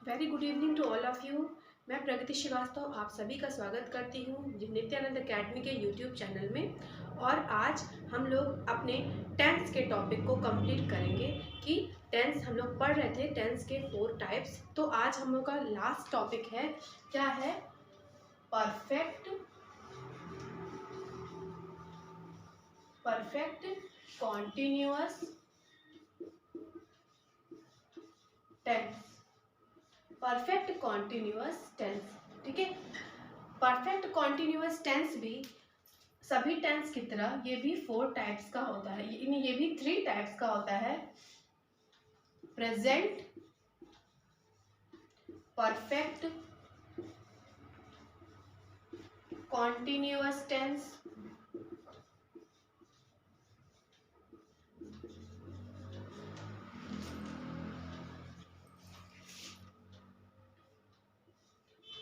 Very good evening to all of you. मैं प्रगति श्रीवास्तव आप सभी का स्वागत करती हूँ नित्यानंद अकेडमी के यूट्यूब चैनल में। और आज हम लोग अपने टेंस के टॉपिक को कंप्लीट करेंगे कि टेंस हम लोग पढ़ रहे थे, टेंस के 4 टाइप्स। तो आज हम लोग का लास्ट टॉपिक है, क्या है? Perfect continuous tense. Perfect continuous tense, ठीक है। परफेक्ट कॉन्टिन्यूअस टेंस भी सभी टेंस की तरह ये भी 4 टाइप्स का होता है, ये भी 3 टाइप्स का होता है। Present perfect continuous tense,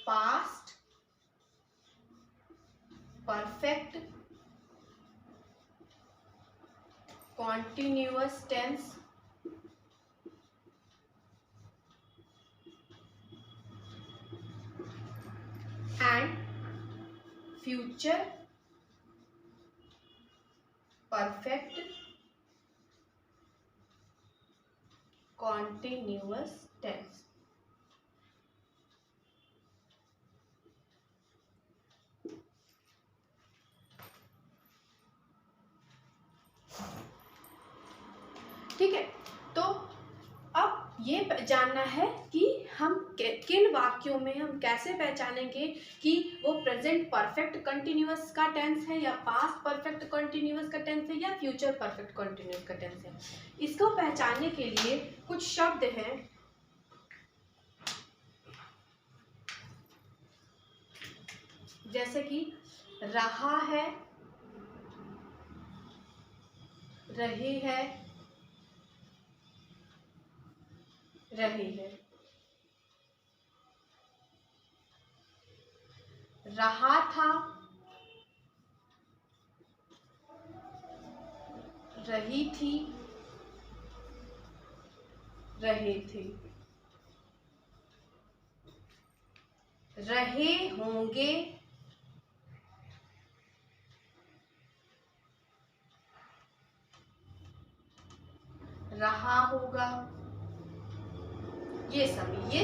past perfect continuous tense, and future perfect continuous tense. ठीक है, तो अब ये जानना है कि हम किन वाक्यों में हम कैसे पहचानेंगे कि वो प्रेजेंट परफेक्ट कंटिन्यूअस का टेंस है या पास्ट परफेक्ट कंटिन्यूअस का टेंस है या फ्यूचर परफेक्ट कंटिन्यूअस का टेंस है। इसको पहचानने के लिए कुछ शब्द हैं, जैसे कि रहा है, रही है, रही है। रहा था, रही थी, रहे थे। रहे होंगे, रहा होगा। ये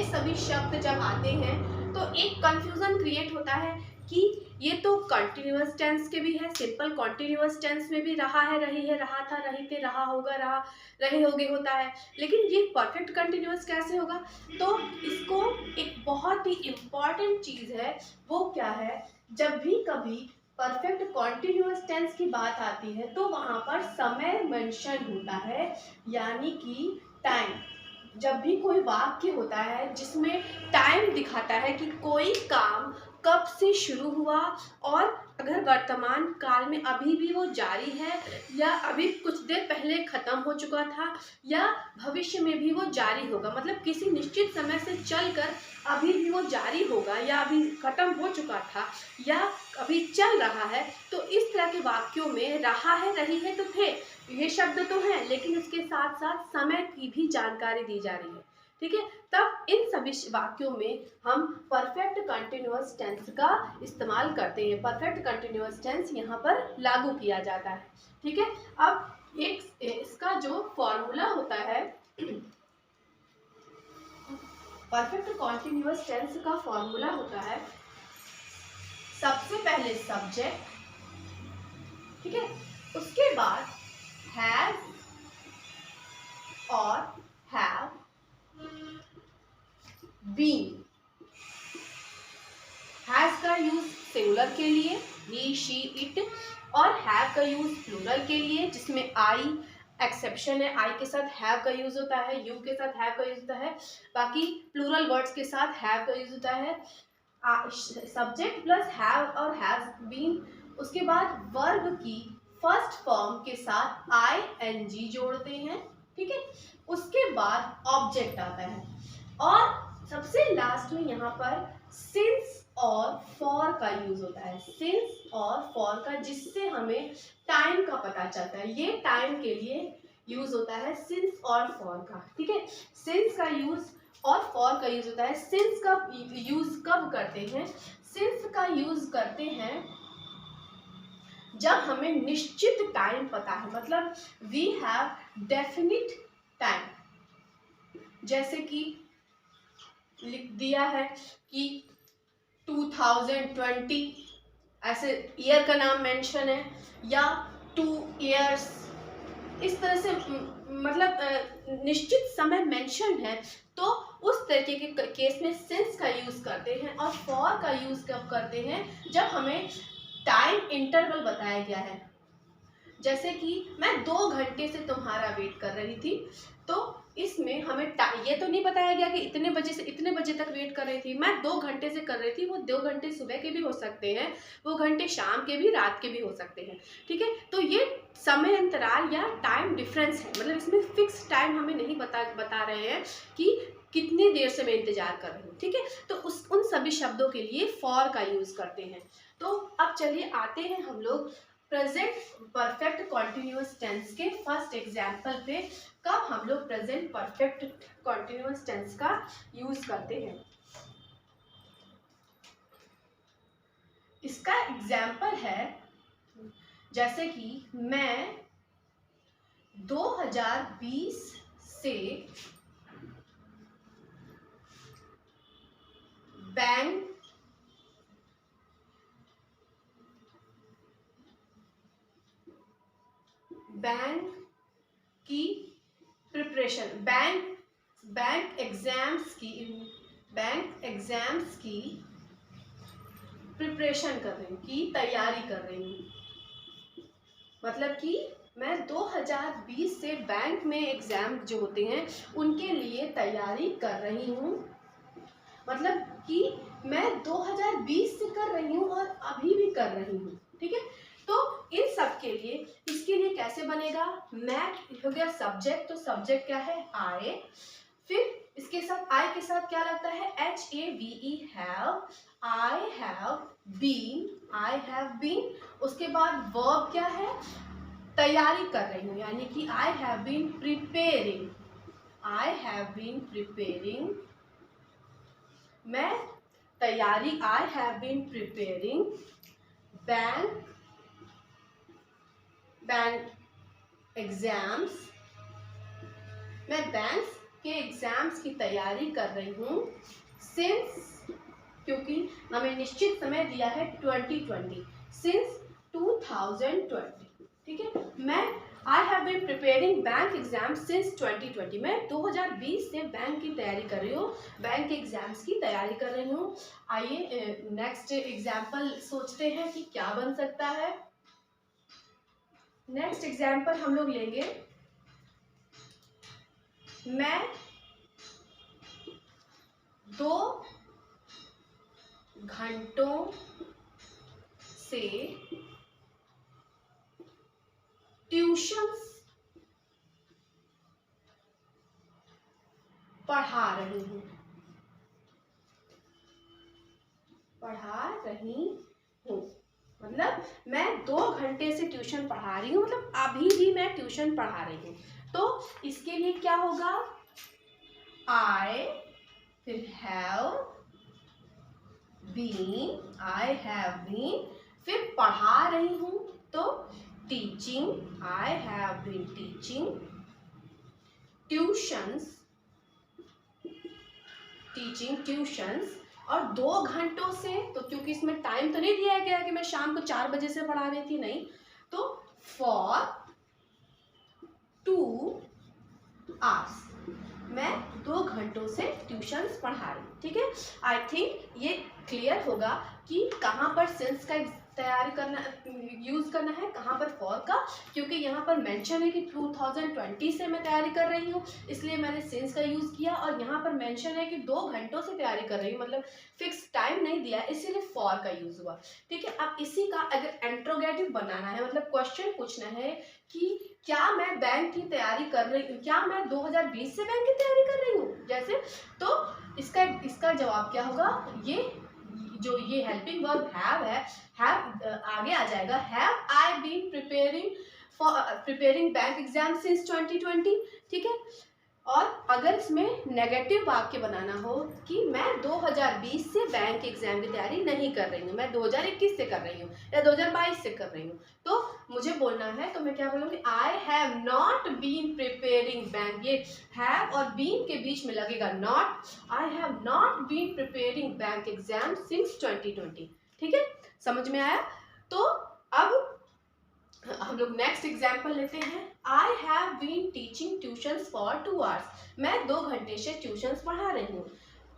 सभी शब्द जब आते हैं तो एक कंफ्यूजन क्रिएट होता है कि ये तो कंटिन्यूअस टेंस के भी है, सिंपल कॉन्टिन्यूअस टेंस में भी रहा है, रही है, रहा था, रही थे, रहा होगा, रहे होगे होता है, लेकिन ये परफेक्ट कंटिन्यूअस कैसे होगा? तो इसको एक बहुत ही इम्पॉर्टेंट चीज है, वो क्या है? जब भी कभी परफेक्ट कॉन्टिन्यूअस टेंस की बात आती है तो वहां पर समय मेंशन होता है, यानी कि टाइम। जब भी कोई वाक्य होता है जिसमें टाइम दिखाता है कि कोई काम कब से शुरू हुआ और अगर वर्तमान काल में अभी भी वो जारी है या अभी कुछ देर पहले खत्म हो चुका था या भविष्य में भी वो जारी होगा, मतलब किसी निश्चित समय से चलकर अभी भी वो जारी होगा या अभी खत्म हो चुका था या अभी चल रहा है, तो इस तरह के वाक्यों में रहा है, रही है तो थे, ये शब्द तो हैं, लेकिन उसके साथ साथ समय की भी जानकारी दी जा रही है। ठीक है, तब इन सभी वाक्यों में हम परफेक्ट कंटिन्यूअस टेंस का इस्तेमाल करते हैं, परफेक्ट कंटिन्यूअस टेंस यहाँ पर लागू किया जाता है। ठीक है, अब एक इसका जो फॉर्मूला होता है, परफेक्ट कॉन्टिन्यूअस टेंस का फॉर्मूला होता है, सबसे पहले सब्जेक्ट, ठीक है, उसके बाद हैव और हैव बीन। हैज का यूज सिंगुलर के लिए ही, शी, इट, और हैव का यूज प्लूरल के लिए जिसमें आई एक्सेप्शन है, आई के साथ हैव का यूज होता है, यू के साथ हैव का यूज होता है, बाकी प्लूरल वर्ड्स के साथ हैव का यूज होता है। सब्जेक्ट प्लस हैव और हैव बीन, उसके बाद वर्ब की फर्स्ट फॉर्म के साथ आई एन जी जोड़ते हैं, ठीक है, उसके बाद ऑब्जेक्ट आता है और सबसे लास्ट में यहाँ पर सिंस और फॉर का यूज होता है, सिंस और फॉर का, जिससे हमें टाइम का पता चलता है, ये टाइम के लिए यूज होता है सिंस और फॉर का। ठीक है, सिंस का यूज और फॉर का यूज होता है। सिंस का यूज कब करते हैं? सिंस का यूज करते हैं जब हमें निश्चित टाइम पता है, मतलब वी हैव डेफिनिट टाइम। जैसे कि लिख दिया है कि 2020, ऐसे ईयर का नाम मेंशन है, या 2 इयर्स, इस तरह से मतलब निश्चित समय मेंशन है, तो उस तरीके के केस में सिंस का यूज करते हैं। और फॉर का यूज कब करते हैं? जब हमें टाइम इंटरवल बताया गया है। जैसे कि मैं 2 घंटे से तुम्हारा वेट कर रही थी, तो इसमें हमें ये तो नहीं बताया गया कि इतने बजे से इतने बजे तक वेट कर रही थी। मैं 2 घंटे से कर रही थी, वो 2 घंटे सुबह के भी हो सकते हैं, वो घंटे शाम के भी, रात के भी हो सकते हैं। ठीक है, तो ये समय अंतराल या टाइम डिफरेंस है, मतलब इसमें फिक्स टाइम हमें नहीं बता रहे हैं कि कितनी देर से मैं इंतजार कर रही हूँ। ठीक है, तो उन सभी शब्दों के लिए फॉर का यूज करते हैं। तो अब चलिए आते हैं हम लोग प्रेजेंट परफेक्ट कॉन्टिन्यूअस टेंस के फर्स्ट एग्जाम्पल पे, कब हम लोग प्रेजेंट परफेक्ट कॉन्टिन्यूअस टेंस का यूज करते हैं। इसका एग्जाम्पल है, जैसे कि मैं 2020 से बैंक की प्रिपरेशन, बैंक एग्जाम्स की प्रिपरेशन कर रही हूँ, की तैयारी कर रही हूँ। मतलब कि मैं 2020 से बैंक में एग्जाम जो होते हैं उनके लिए तैयारी कर रही हूँ। मतलब कि मैं 2020 से कर रही हूँ और अभी भी कर रही हूँ। ठीक है, तो इन सब के लिए, इसके लिए कैसे बनेगा? मैं हो गया सब्जेक्ट, तो सब्जेक्ट क्या है? आई। फिर इसके साथ आई के साथ क्या लगता है? HAVE, have. I have been. उसके बाद वर्ब क्या है? तैयारी कर रही हूँ, यानी कि आई हैव बीन प्रिपेयरिंग। मैं तैयारी, I have been preparing bank exams. मैं बैंक के एग्जाम्स की तैयारी कर रही हूँ। सिंस, क्योंकि हमें निश्चित समय दिया है 2020, सिंस 2020। ठीक है, मैं I have been preparing bank exam since 2020। मैं 2020 से बैंक की तैयारी कर रही हूँ, बैंक एग्जाम्स की तैयारी कर रही हूँ। आइए नेक्स्ट एग्जाम्पल सोचते हैं कि क्या बन सकता है। नेक्स्ट एग्जाम्पल हम लोग लेंगे, मैं 2 घंटों से ट्यूशंस पढ़ा रही हूँ। मतलब मैं 2 घंटे से ट्यूशन पढ़ा रही हूँ, मतलब अभी भी मैं ट्यूशन पढ़ा रही हूँ। तो इसके लिए क्या होगा? आई, फिर हैव बीन, फिर पढ़ा रही हूँ तो teaching, I have been teaching. Tuitions, और 2 घंटों से, तो क्योंकि इसमें टाइम तो नहीं दिया गया कि मैं शाम को 4 बजे से पढ़ा रही थी, नहीं, तो फॉर 2 आवर्स मैं 2 घंटों से ट्यूशंस पढ़ा रही हूँ। ठीक है, आई थिंक ये क्लियर होगा कि कहाँ पर सिंस का तैयारी करना, यूज करना है, कहाँ पर फॉर का, क्योंकि यहाँ पर मेंशन है कि 2020 से मैं तैयारी कर रही हूँ, इसलिए मैंने सिंस का यूज किया। और यहाँ पर मेंशन है कि 2 घंटों से तैयारी कर रही हूँ, मतलब फिक्स टाइम नहीं दिया, इसीलिए फॉर का यूज हुआ। ठीक है, अब इसी का अगर इंट्रोगेटिव बनाना है, मतलब क्वेश्चन पूछना है कि क्या मैं बैंक की तैयारी कर रही हूँ, क्या मैं 2020 से बैंक की तैयारी कर रही हूँ जैसे, तो इसका जवाब क्या होगा? ये हेल्पिंग वर्ब हैव है, आगे आ जाएगा, have I been preparing bank exam since 2020। ठीक है, और अगर इसमें नेगेटिव वाक्य बनाना हो कि मैं 2020 से बैंक एग्जाम की तैयारी नहीं कर रही हूँ, मैं 2021 से कर रही हूँ या 2022 से कर रही हूँ, तो मुझे बोलना है, तो मैं क्या बोलूँगी, I have not been preparing bank. ये हैव और बीन के बीच में लगेगा not. I have not been preparing bank exam since 2020। ठीक है, समझ में आया? तो अब हम लोग नेक्स्ट एग्जाम्पल लेते हैं। I have been teaching tuitions for 2 hours. मैं 2 घंटे से ट्यूशंस पढ़ा रही हूँ।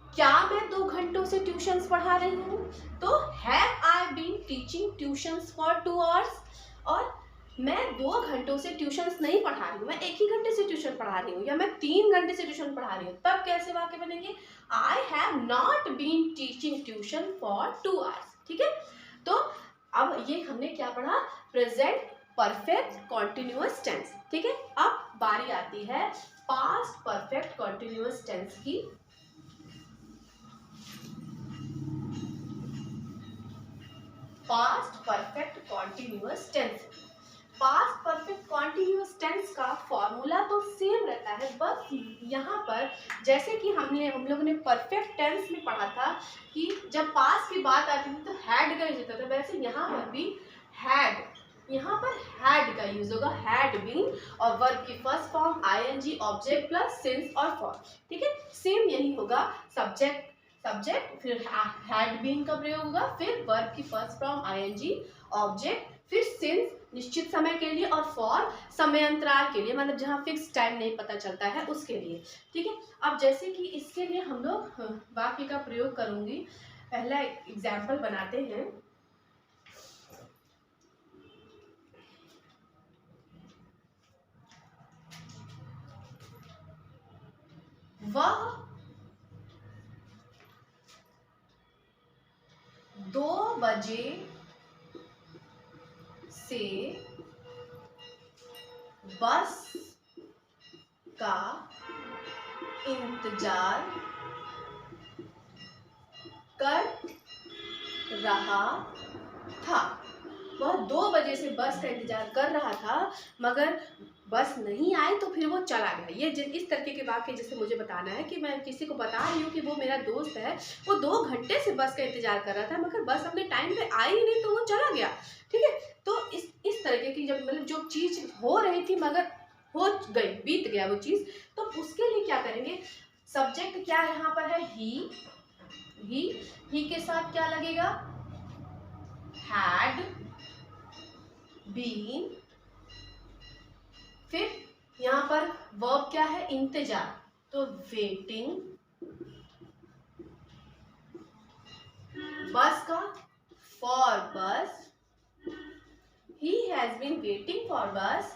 क्या मैं 2 घंटों से ट्यूशंस पढ़ा रही हूँ? तो have I been teaching tuitions for 2 hours. और मैं 2 घंटों से ट्यूशंस नहीं पढ़ा रही हूँ, मैं 1 ही घंटे से ट्यूशन पढ़ा रही हूँ, या मैं 3 घंटे से ट्यूशन पढ़ा रही हूँ। तब कैसे वाक्य बनेंगे? I have not been teaching tuition for 2 hours. ठीक है, तो अब ये हमने क्या पढ़ा? Present perfect continuous tense. ठीक है, अब बारी आती है पास्ट परफेक्ट कॉन्टिन्यूअस टेंस की। Past perfect continuous tense. Past perfect continuous tense का फॉर्मूला तो सेम रहता है, बस यहाँ पर जैसे कि हम लोगों ने परफेक्ट टेंस में पढ़ा था कि जब पास्ट की बात आती थी तो हैड का यूज होता था, वैसे यहाँ पर भी हैड, यहाँ पर हैड का यूज होगा, हैड बीन, और वर्ब की first form ING, object plus since और फॉर। ठीक है, सेम यही होगा, सब्जेक्ट फिर हैड बीन का प्रयोग होगा, फिर वर्ब की फर्स्ट फॉर्म आईएनजी, ऑब्जेक्ट, फिर सिंस निश्चित समय के लिए, और फॉर समय अंतराल के लिए, मतलब जहाँ फिक्स टाइम नहीं पता चलता है उसके लिए। ठीक है, अब जैसे कि इसके लिए हम लोग वाक्य का प्रयोग करूंगी। पहला एग्जाम्पल बनाते हैं। वह 2 बजे से बस का इंतजार कर रहा था। वह 2 बजे से बस का इंतजार कर रहा था, मगर बस नहीं आई तो फिर वो चला गया। ये इस तरीके के वाक्य जैसे मुझे बताना है कि मैं किसी को बता रही हूँ कि वो मेरा दोस्त है, वो 2 घंटे से बस का इंतजार कर रहा था, मगर बस अपने टाइम पे आई ही नहीं तो वो चला गया। ठीक है, तो इस तरीके की जब मतलब जो चीज़ हो रही थी मगर हो गई, बीत गया वो चीज़, तो उसके लिए क्या करेंगे? सब्जेक्ट क्या यहाँ पर है? ही के साथ क्या लगेगा? Had been. फिर यहाँ पर वर्ब क्या है? इंतजार, तो वेटिंग। बस का फॉर बस, he has been waiting for bus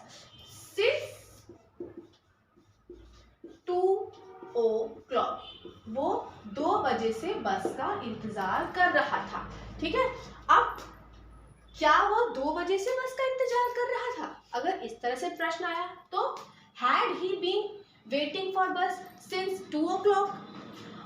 since 2 o'clock। वो 2 बजे से बस का इंतजार कर रहा था। ठीक है, अब क्या वो 2 बजे से बस का इंतजार कर रहा था? अगर इस तरह से प्रश्न आया तो had he been waiting for bus since 2 o'clock।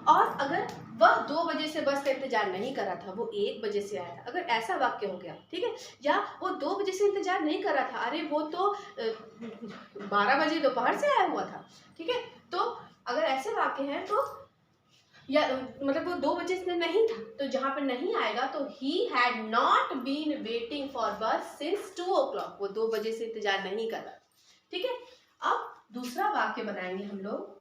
और अगर वह 2 बजे से बस का इंतजार नहीं कर रहा था, वो 1 बजे से आया था, अगर ऐसा वाक्य हो गया, ठीक है, या वो 2 बजे से इंतजार नहीं कर रहा था, अरे वो तो 12 बजे दोपहर से आया हुआ था। ठीक है, तो अगर ऐसे वाक्य हैं तो या मतलब वो 2 बजे से नहीं था, तो जहाँ पर नहीं आएगा तो he had not been waiting for bus since 2 o'clock। वो 2 बजे से इंतजार नहीं कर रहा। ठीक है, अब दूसरा वाक्य बनाएंगे हम लोग।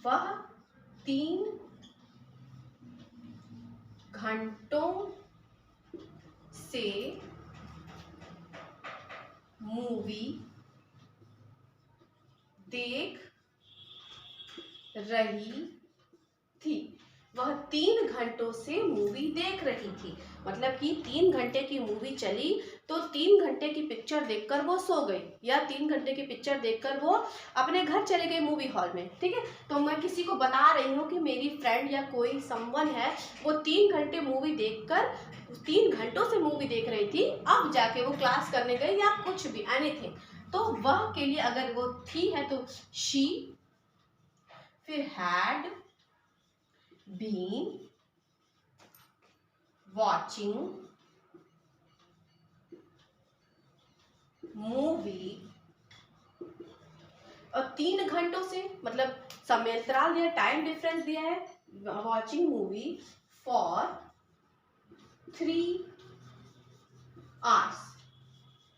वह 3 घंटों से मूवी देख रही थी। वह 3 घंटों से मूवी देख रही थी, मतलब कि 3 घंटे की मूवी चली तो 3 घंटे की पिक्चर देखकर वो सो गई, या 3 घंटे की पिक्चर देखकर वो अपने घर चले गए मूवी हॉल में। ठीक है, तो मैं किसी को बता रही हूँ कि मेरी फ्रेंड या कोई समवन है, वो 3 घंटे मूवी देखकर 3 घंटों से मूवी देख रही थी, अब जाके वो क्लास करने गई या कुछ भी एनीथिंग। तो वह के लिए अगर वो थी है तो शी, फिर हैड बीन वॉचिंग मूवी, और 3 घंटों से मतलब समयांतराल दिया, टाइम डिफरेंस दिया है, वॉचिंग मूवी फॉर 3 आवर्स,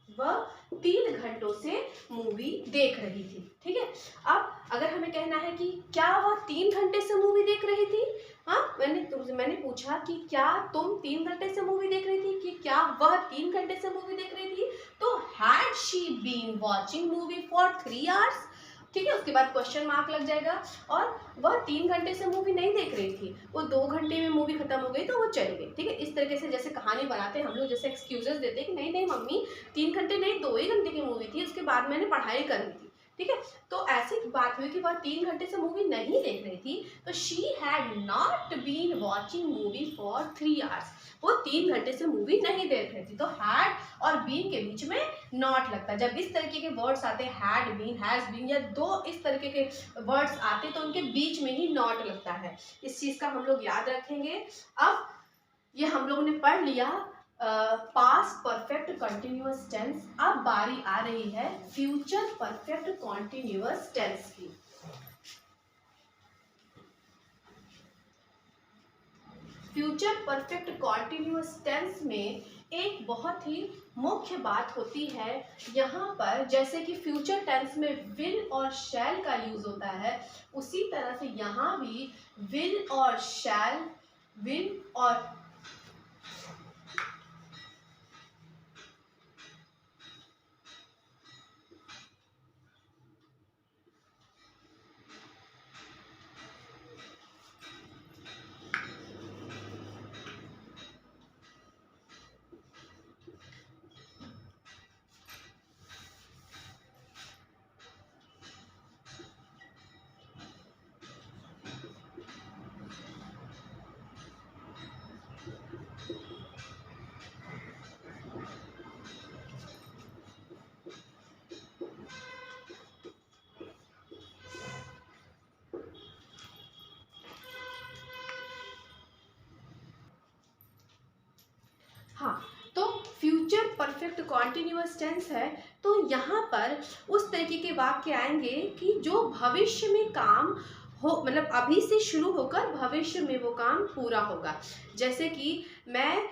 वह 3 घंटों से मूवी देख रही थी। ठीक है, अब अगर हमें कहना है कि क्या वह 3 घंटे से मूवी देख रही थी, हाँ मैंने पूछा कि क्या तुम 3 घंटे से मूवी देख रही थी, कि क्या वह 3 घंटे से मूवी देख रही थी, तो had she been watching movie for 3 hours. ठीक है, उसके बाद क्वेश्चन मार्क लग जाएगा, और वह 3 घंटे से मूवी नहीं देख रही थी, वो 2 घंटे में मूवी खत्म हो गई तो वो चली गई। ठीक है, इस तरीके से जैसे कहानी बनाते हैं हम लोग, जैसे एक्सक्यूजेस देते हैं कि नहीं नहीं मम्मी 3 घंटे नहीं 2 ही घंटे की मूवी थी, उसके बाद मैंने पढ़ाई कर ली थी। ठीक है, तो ऐसी बात हुई कि वह 3 घंटे से मूवी नहीं देख रही थी, तो she had not been watching movie for 3 hours, वो 3 घंटे से मूवी नहीं देख रही थी। तो हैड और बीन के बीच में नॉट लगता है। जब इस तरीके के वर्ड्स आते हैं, हैड बीन, हैज बीन, या 2 इस तरीके के वर्ड्स आते हैं, तो उनके बीच में ही नॉट लगता है। इस चीज का हम लोग याद रखेंगे। अब ये हम लोगों ने पढ़ लिया पास्ट परफेक्ट कंटिन्यूअस टेंस। अब बारी आ रही है फ्यूचर परफेक्ट कंटिन्यूअस टेंस की। फ्यूचर परफेक्ट कंटिन्यूअस टेंस में एक बहुत ही मुख्य बात होती है यहाँ पर, जैसे कि फ्यूचर टेंस में विल और शैल का यूज होता है, उसी तरह से यहाँ भी विल और शैल, विल और हाँ, तो फ्यूचर परफेक्ट कॉन्टिन्यूअस टेंस है, तो यहाँ पर उस तरीके के वाक्य आएंगे कि जो भविष्य में काम हो, मतलब अभी से शुरू होकर भविष्य में वो काम पूरा होगा। जैसे कि मैं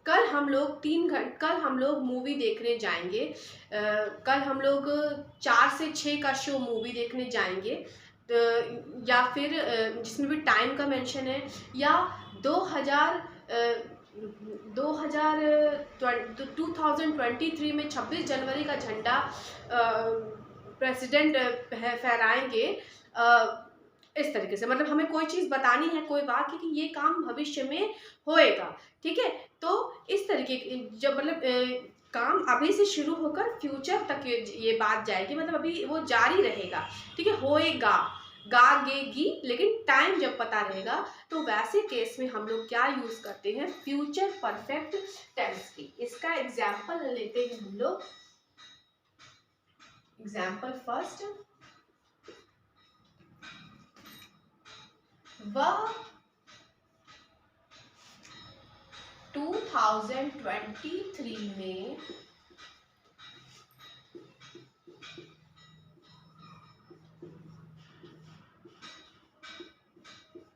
कल हम लोग 3 घंटे, कल हम लोग मूवी देखने जाएंगे, कल हम लोग 4 से 6 का शो मूवी देखने जाएंगे, या फिर जिसमें भी टाइम का मेंशन है, या 2023 में 26 जनवरी का झंडा प्रेसिडेंट फहराएंगे। इस तरीके से मतलब हमें कोई चीज़ बतानी है, कोई वाक्य कि ये काम भविष्य में होएगा। ठीक है, तो इस तरीके जब मतलब काम अभी से शुरू होकर फ्यूचर तक ये बात जाएगी, मतलब अभी वो जारी रहेगा। ठीक है, होएगा, गागेगी, लेकिन टाइम जब पता रहेगा, तो वैसे केस में हम लोग क्या यूज करते हैं, फ्यूचर परफेक्ट टेंस की। इसका एग्जाम्पल लेते हैं हम लोग। एग्जाम्पल फर्स्ट, वह 2023 में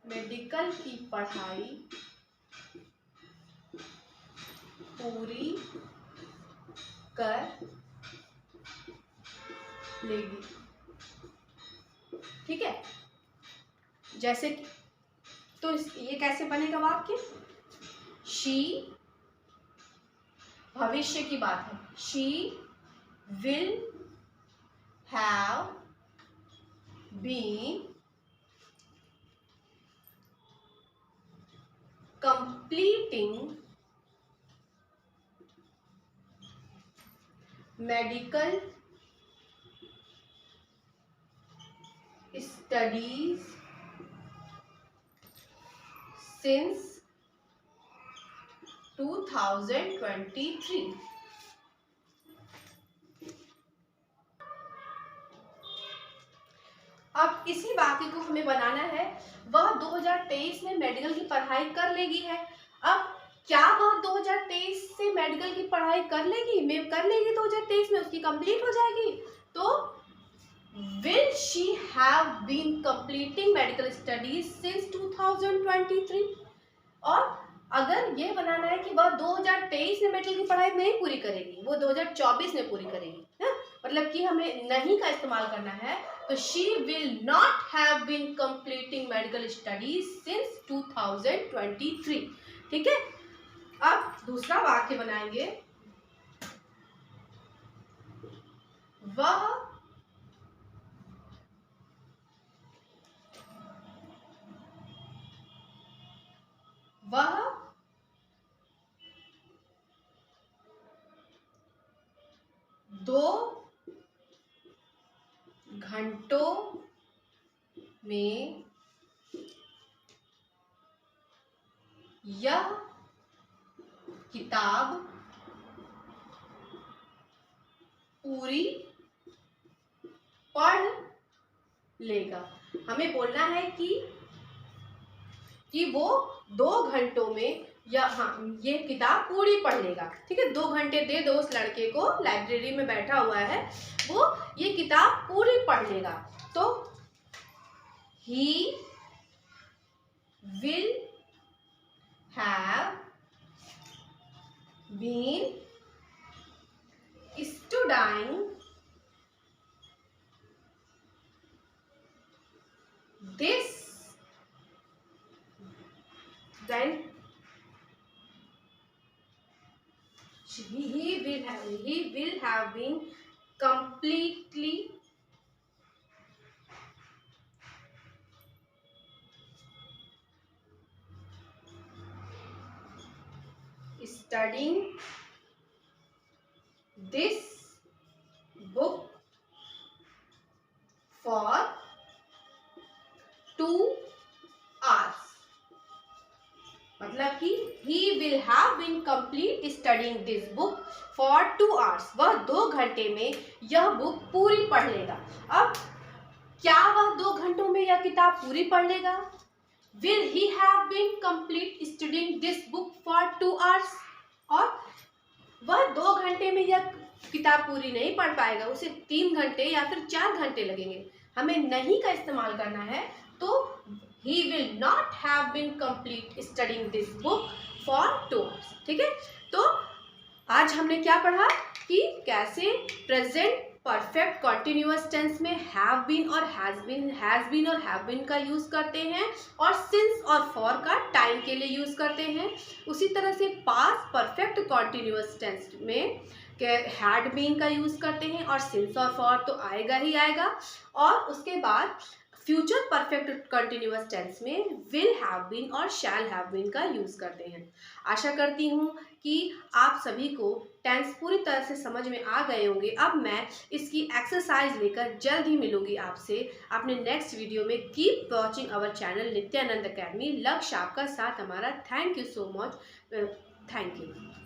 मेडिकल की पढ़ाई पूरी कर लेगी। ठीक है, जैसे कि तो ये कैसे बनेगा वाक्य, शी, भविष्य की बात है, she will have been completing medical studies since 2023। अब इसी वाक्य को हमें बनाना है, वह 2023 में मेडिकल की पढ़ाई कर लेगी है। अब क्या वह 2023 से मेडिकल की पढ़ाई कर लेगी? 2023 में उसकी कंप्लीट हो जाएगी। तो will she have been completing medical studies since 2023? और अगर ये बनाना है कि वह 2023 में मेडिकल की पढ़ाई नहीं पूरी करेगी, वो 2024 में पूरी करेगी, है? मतलब कि हमें नहीं का इस्तेमाल करना है, तो she will not have been completing medical studies since 2023। ठीक है। अब दूसरा वाक्य बनाएंगे, वह 2 घंटों में यह किताब पूरी पढ़ लेगा। हमें बोलना है कि वो 2 घंटों में या ये किताब पूरी पढ़ लेगा। ठीक है, 2 घंटे दे दो उस लड़के को, लाइब्रेरी में बैठा हुआ है, वो ये किताब पूरी पढ़ लेगा। तो he will have been studying this, then he will have been completely studying this book for 2 hours। मतलब कि he will have been complete studying this book for 2 hours। वह 2 घंटे में यह बुक पूरी पढ़ लेगा। अब क्या वह 2 घंटों में यह किताब पूरी पढ़ लेगा? Will he have been complete studying this book for 2 hours? और वह 2 घंटे में यह किताब पूरी नहीं पढ़ पाएगा, उसे 3 घंटे या फिर 4 घंटे लगेंगे। हमें नहीं का इस्तेमाल करना है, तो he will not have been complete studying this book for 2 hours। ठीक है, तो आज हमने क्या पढ़ा कि कैसे प्रेजेंट परफेक्ट कॉन्टिन्यूअस टेंस में हैव बीन और हैज बीन और हैव बीन का यूज करते हैं, और सिंस और फॉर का टाइम के लिए यूज करते हैं। उसी तरह से पास्ट परफेक्ट कॉन्टिन्यूअस टेंस में हैड बीन का यूज करते हैं, और सिंस और फॉर तो आएगा ही आएगा। और उसके बाद फ्यूचर परफेक्ट कंटिन्यूअस टेंस में विल हैव बीन और शैल हैव बीन का यूज करते हैं। आशा करती हूँ कि आप सभी को टेंस पूरी तरह से समझ में आ गए होंगे। अब मैं इसकी एक्सरसाइज लेकर जल्द ही मिलूंगी आपसे अपने नेक्स्ट वीडियो में। Keep watching our channel Nityanand academy. लक्ष्य आपका साथ हमारा। Thank you so much. Thank you.